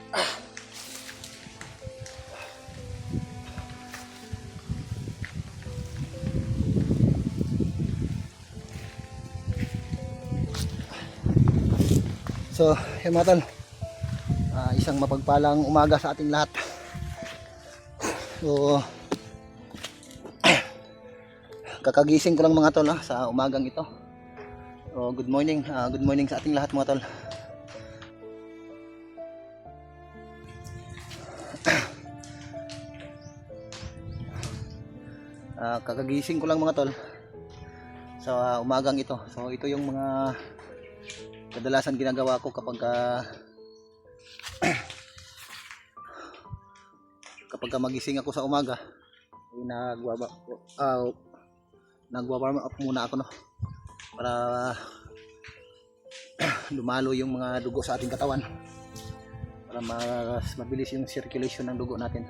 So, yun mga tol, isang mapagpalang umaga sa ating lahat. So, kakagising ko lang mga tol sa umagang ito. So, good morning sa ating lahat mga tol. Kakagising ko lang mga tol sa umagang ito. So, ito yung mga kadalasan ginagawa ko kapag magising ako sa umaga, ay nagwa-warm up muna ako para lumalo yung mga dugo sa ating katawan, para mas mabilis yung circulation ng dugo natin.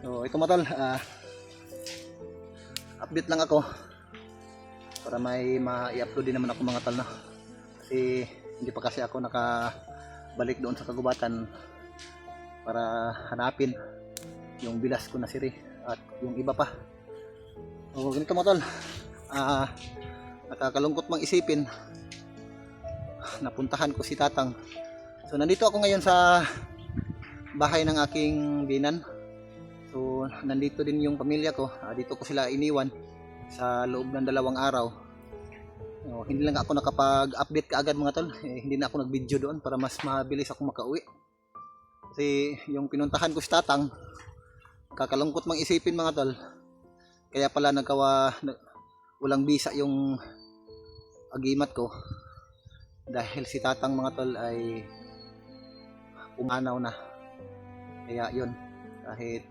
So ito mga tol, update lang ako para may ma-i-upload din naman ako mga tol kasi hindi pa kasi ako nakabalik doon sa kagubatan para hanapin yung bilas ko na siri at yung iba pa. So ganito mga tol, nakakalungkot mang isipin, napuntahan ko si Tatang. So nandito ako ngayon sa bahay ng aking binan. So nandito din yung pamilya ko, dito ko sila iniwan sa loob ng 2 araw. Hindi lang ako nakapag-update kaagad mga tol, hindi na ako nag-video doon para mas mabilis ako makauwi. Kasi yung pinuntahan ko si Tatang, kakalungkot mang isipin mga tol, kaya pala walang bisa yung agimat ko dahil si Tatang mga tol ay umanaw na. Kaya yun, kahit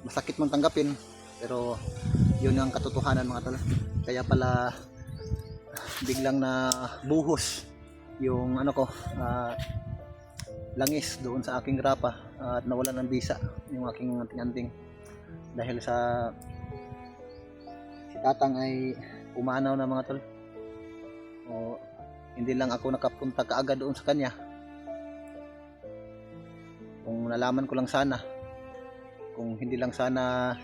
masakit mang tanggapin, pero yun ang katotohanan mga tol. Kaya pala biglang na buhos yung langis doon sa aking grapa at nawalan ng bisa yung aking anting-anting dahil sa si Tatang ay umanaw na mga tol. Hindi lang ako nakapunta kaagad doon sa kanya. Kung nalaman ko lang sana, kung hindi lang sana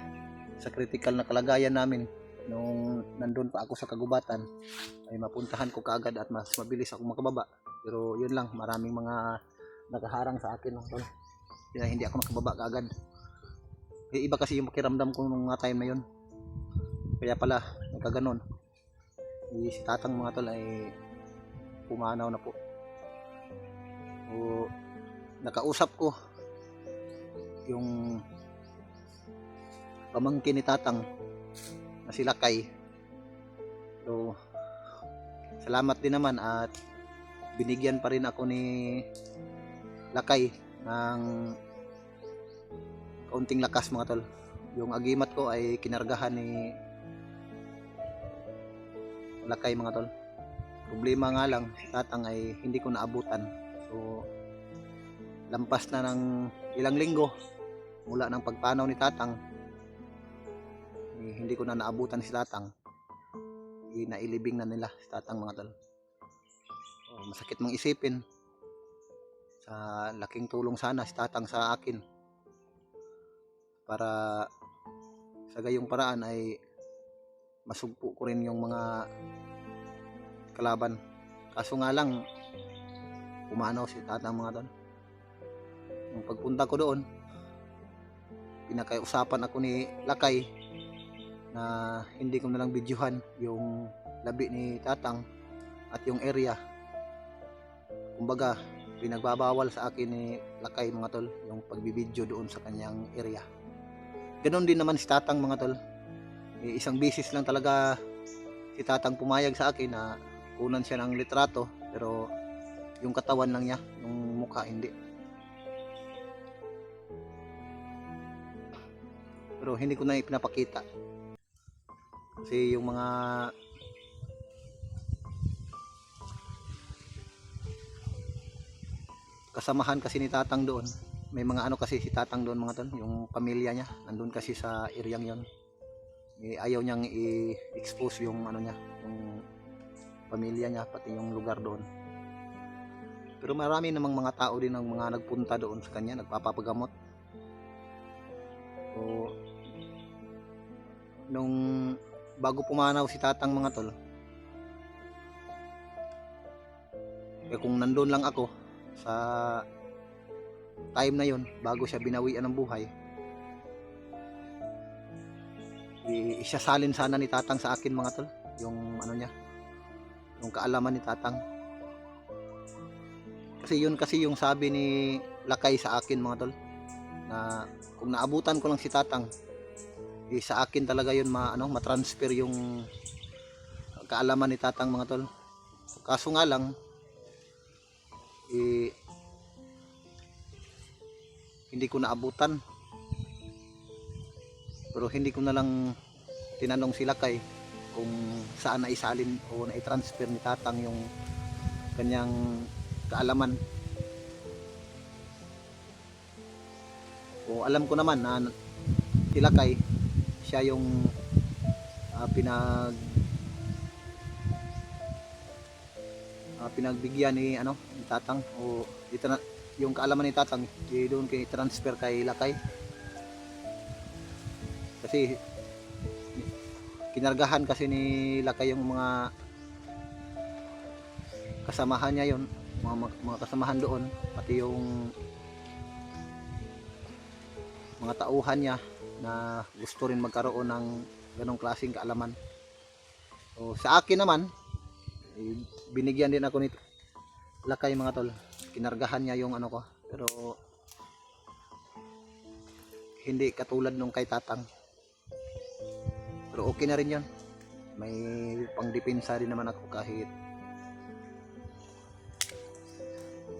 sa critical na kalagayan namin nung nandun pa ako sa kagubatan, ay mapuntahan ko kaagad at mas mabilis ako makababa. Pero yun lang, maraming mga nakaharang sa akin kaya hindi ako nakababa kaagad. Iba kasi yung pakiramdam ko nung mga time na yun, kaya pala nagkaganon. Si Tatang mga tol ay pumanaw na po. Nakausap ko yung pamangkin ni Tatang na si Lakay. So salamat din naman at binigyan pa rin ako ni Lakay ng kaunting lakas mga tol. Yung agimat ko ay kinargahan ni Lakay mga tol. Problema nga lang, si Tatang ay hindi ko naabutan. So lampas na ng ilang linggo mula ng pagpanaw ni Tatang, hindi ko na naabutan si Tatang. Nailibing na nila si Tatang mga tol. Masakit mang isipin, sa laking tulong sana si Tatang sa akin para sa gayong paraan ay masugpo ko rin yung mga kalaban. Kaso nga lang pumanaw si Tatang mga tol. Nung pagpunta ko doon, pinakausapan ako ni Lakay na hindi ko nalang videohan yung labi ni Tatang at yung area. Kumbaga pinagbabawal sa akin ni Lakay mga tol yung pagbibideo doon sa kanyang area. Ganon din naman si Tatang mga tol. Isang bisis lang talaga si Tatang pumayag sa akin na kunan siya ng litrato, pero yung katawan lang niya, yung mukha hindi. Pero hindi ko na ipinapakita kasi yung mga kasamahan kasi ni Tatang doon, may mga kasi si Tatang doon mga tol, yung pamilya niya nandun kasi sa area yon. Ayaw niyang i-expose yung niya, yung pamilya niya, pati yung lugar doon. Pero marami namang mga tao din ang mga nagpunta doon sa kanya, nagpapagamot. O nung bago pumanaw si tatang mga tol, kung nandun lang ako sa time na yon bago siya binawian ng buhay, isasalin sana ni tatang sa akin mga tol yung ano niya, yung kaalaman ni tatang. Kasi yun kasi yung sabi ni Lakay sa akin mga tol, na kung naabutan ko lang si tatang, sa akin talaga yun matransfer yung kaalaman ni tatang mga tol. Kaso nga lang hindi ko naabutan, pero hindi ko na lang tinanong si Lakay kung saan na isalin o na i-transfer ni tatang yung kanyang kaalaman. O alam ko naman na si Lakay siya yung pinagbigyan ni ni tatang, o dito na yung kaalaman ni tatang doon kay transfer kay Lakay. Kasi kinargahan kasi ni Lakay yung mga kasamahan niya, yon mga kasamahan doon, pati yung mga tauhan niya na gusto rin magkaroon ng ganong klaseng kaalaman. So sa akin naman, binigyan din ako ni Lakay mga tol, kinargahan niya yung ko, pero hindi katulad nung kay tatang. Pero okay na rin yun, may pangdepensa din naman ako kahit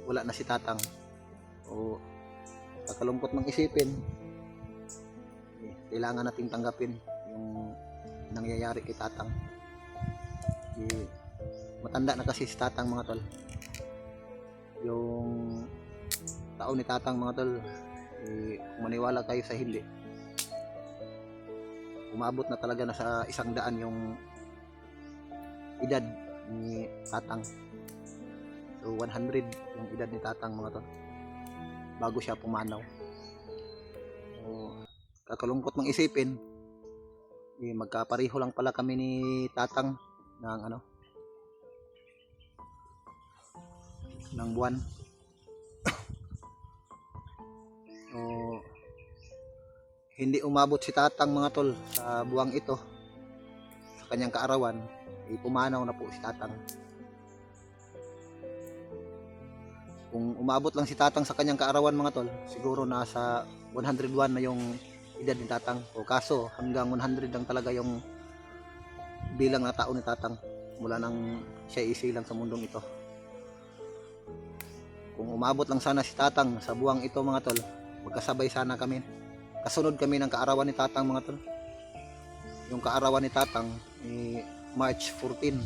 wala na si tatang. O kakalungkot ng isipin, kailangan nating tanggapin yung nangyayari kay tatang. Matanda na kasi si tatang mga tol. Yung taon ni tatang mga tol, kung maniwala kayo sa hindi, umabot na talaga na sa 100 yung edad ni tatang. So 100 yung edad ni tatang mga tol bago siya pumanaw. So kakalungkot mong isipin, magkapareho lang pala kami ni tatang ng ng buwan. So hindi umabot si tatang mga tol sa buwang ito, sa kanyang kaarawan, pumanaw na po si tatang. Kung umabot lang si tatang sa kanyang kaarawan mga tol, siguro nasa 101 na yung edad ni tatang. O kaso hanggang 100 lang talaga yung bilang na tao ni tatang mula nang siya isilang sa mundong ito. Kung umabot lang sana si tatang sa buwang ito mga tol, magkasabay sana kami, kasunod kami ng kaarawan ni tatang mga tol. Yung kaarawan ni tatang March 14,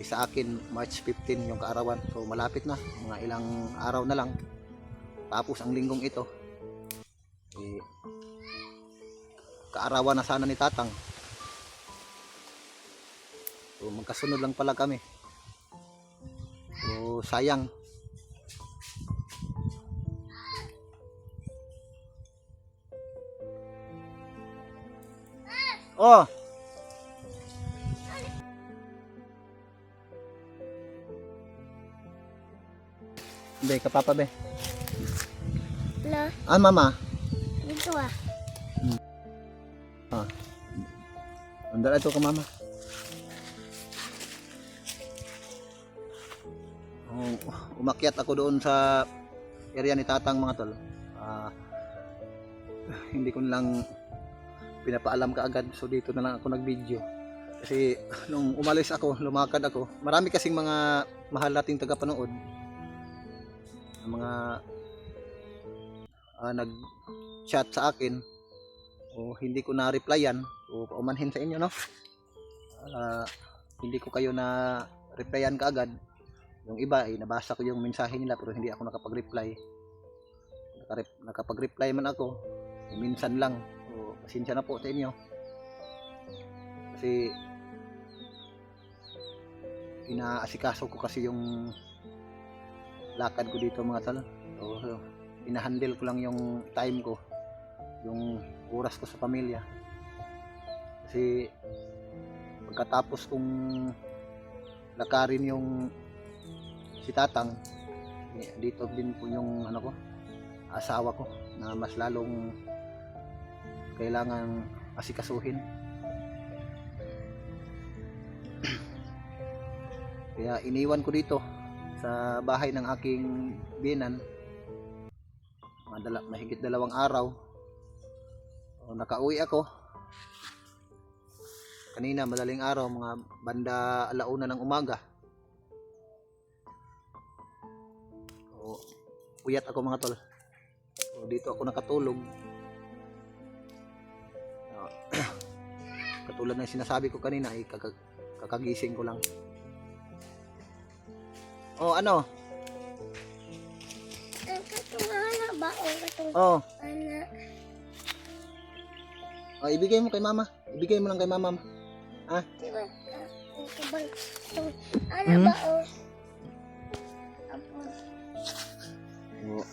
sa akin March 15 yung kaarawan. So malapit na, mga ilang araw na lang tapos ang linggong ito, kaarawan na sana ni tatang. So magkasunod lang pala kami. So sayang. Oh, be kapapa be. Hello, Mama. dito ah. Andala ito ka mama. Umakyat ako doon sa area ni tatang mga tol. Hindi ko lang pinapaalam kaagad, so dito na lang ako nag-video. Kasi nung umalis ako, lumakad ako, marami kasing mga mahal nating tagapanood, mga nag-chat sa akin, o hindi ko na-replyan, o paumanhin sa inyo, no? Hindi ko kayo na-replyan kaagad. Yung iba, nabasa ko yung mensahe nila pero hindi ako nakapag-reply. Nakapag-reply man ako, minsan lang. So, pasensya na po sa inyo. Kasi inaasikaso ko kasi yung lakad ko dito mga tol. So, inahandle ko lang yung time ko, yung oras ko sa pamilya. Kasi pagkatapos kong lakarin yung si tatang, dito din po yung ano ko, asawa ko, na mas lalong kailangan asikasuhin. Kaya iniwan ko dito sa bahay ng aking binan mahigit 2 araw. O, nakauwi ako kanina madaling araw, mga banda 1:00 ng umaga. O, puyat ako mga tol. So, dito ako nakatulog. Katulad ng sinasabi ko kanina, ay kakagising ko lang. Oh, ano? Katungana ba o katungana? Oh. Oh, ibigay mo kay mama. Ibigay mo lang kay mama. Ha? Diba? Ano ba o? Apo. Oh.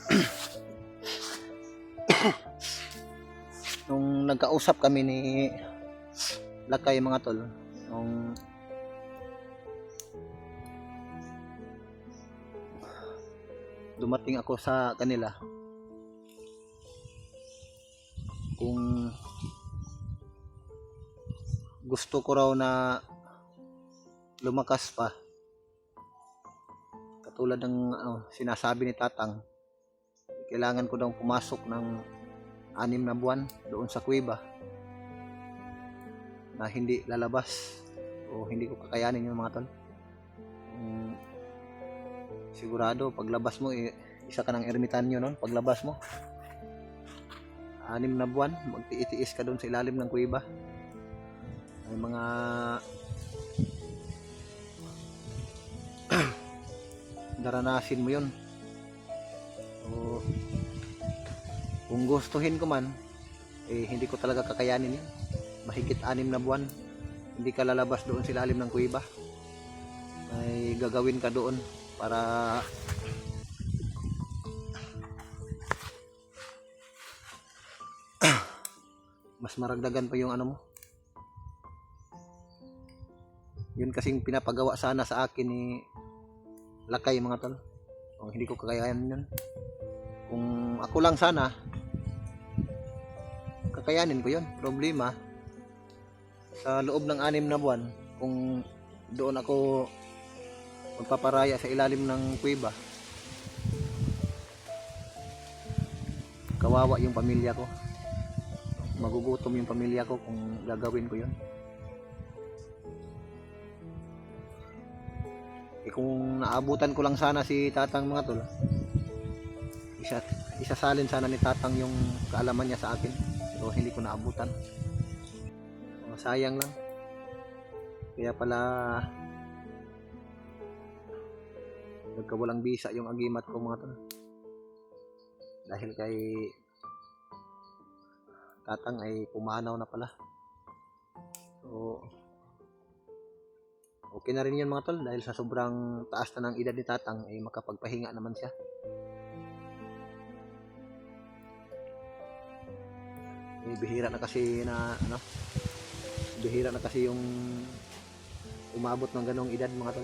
Nung nagkausap kami ni Lakay mga tol, nung dumating ako sa kanila, kung gusto ko raw na lumakas pa, katulad ng sinasabi ni tatang, kailangan ko daw pumasok ng 6 na buwan doon sa kuweba na hindi lalabas, o hindi ko kakayanin yung mga tol. Sigurado paglabas mo, isa ka ng ermitanyo nun. Paglabas mo 6 na buwan, magtiitiis ka doon sa ilalim ng kuweba. May mga daranasin mo yun. So, kung gustuhin ko man, hindi ko talaga kakayanin yun. Mahigit 6 na buwan hindi ka lalabas doon sa ilalim ng kuweba. May gagawin ka doon para mas maragdagan pa yung ano mo. Yun kasing pinapagawa sana sa akin ni Lakay mga tol. O, hindi ko kakayanin yun. Kung ako lang sana, kakayanin ko yun. Problema, sa loob ng 6 na buwan, kung doon ako magpaparaya sa ilalim ng kuweba, kawawa yung pamilya ko, magugutom yung pamilya ko kung gagawin ko yun. Kung naabutan ko lang sana si tatang mga tol, isasalin sana ni tatang yung kaalaman niya sa akin, so hindi ko naabutan. So, sayang lang. Kaya pala nagkawalang bisa yung agimat ko mga tol, dahil kay tatang ay pumanaw na pala. So okay na rin yun mga tol, dahil sa sobrang taas na ng edad ni tatang ay makapagpahinga naman siya. Bihira na kasi yung umabot ng ganong edad mga tol.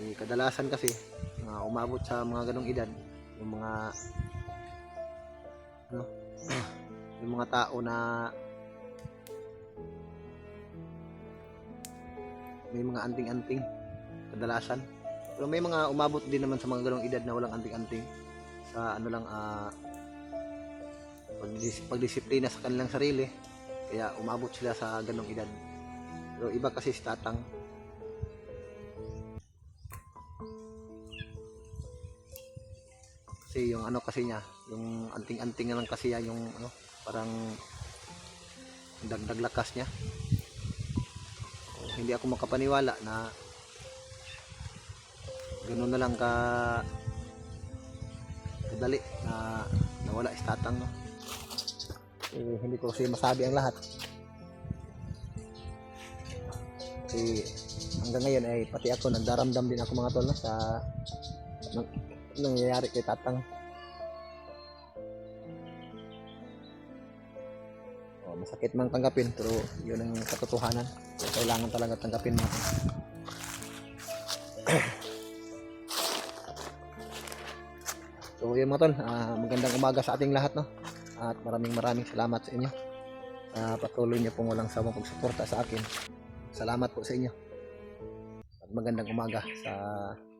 Kadalasan kasi umabot sa mga ganong edad yung mga tao na may mga anting-anting kadalasan. Pero may mga umabot din naman sa mga ganong edad na walang anting-anting, sa pagdisiplina sa kanilang sarili, kaya umabot sila sa ganong edad. Pero iba kasi si tatang, kasi yung kasi niya, yung anting-anting lang kasi yan, yung parang dagdag lakas niya. Hindi ako makapaniwala na ganoon na lang kadali na nawala si tatang, no? Hindi ko kasi masabi ang lahat, kasi hanggang ngayon ay pati ako nagdaramdam din ako mga tol, no? Sa nangyayari kay Tatang. Masakit mang tanggapin, pero yun ang katotohanan. Kailangan talaga tanggapin natin. So yun mga tol, magandang umaga sa ating lahat, no? At maraming salamat sa inyo. Patuloy niyo pong walang sawang pagsuporta sa akin. Salamat po sa inyo. At magandang umaga sa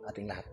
ating lahat.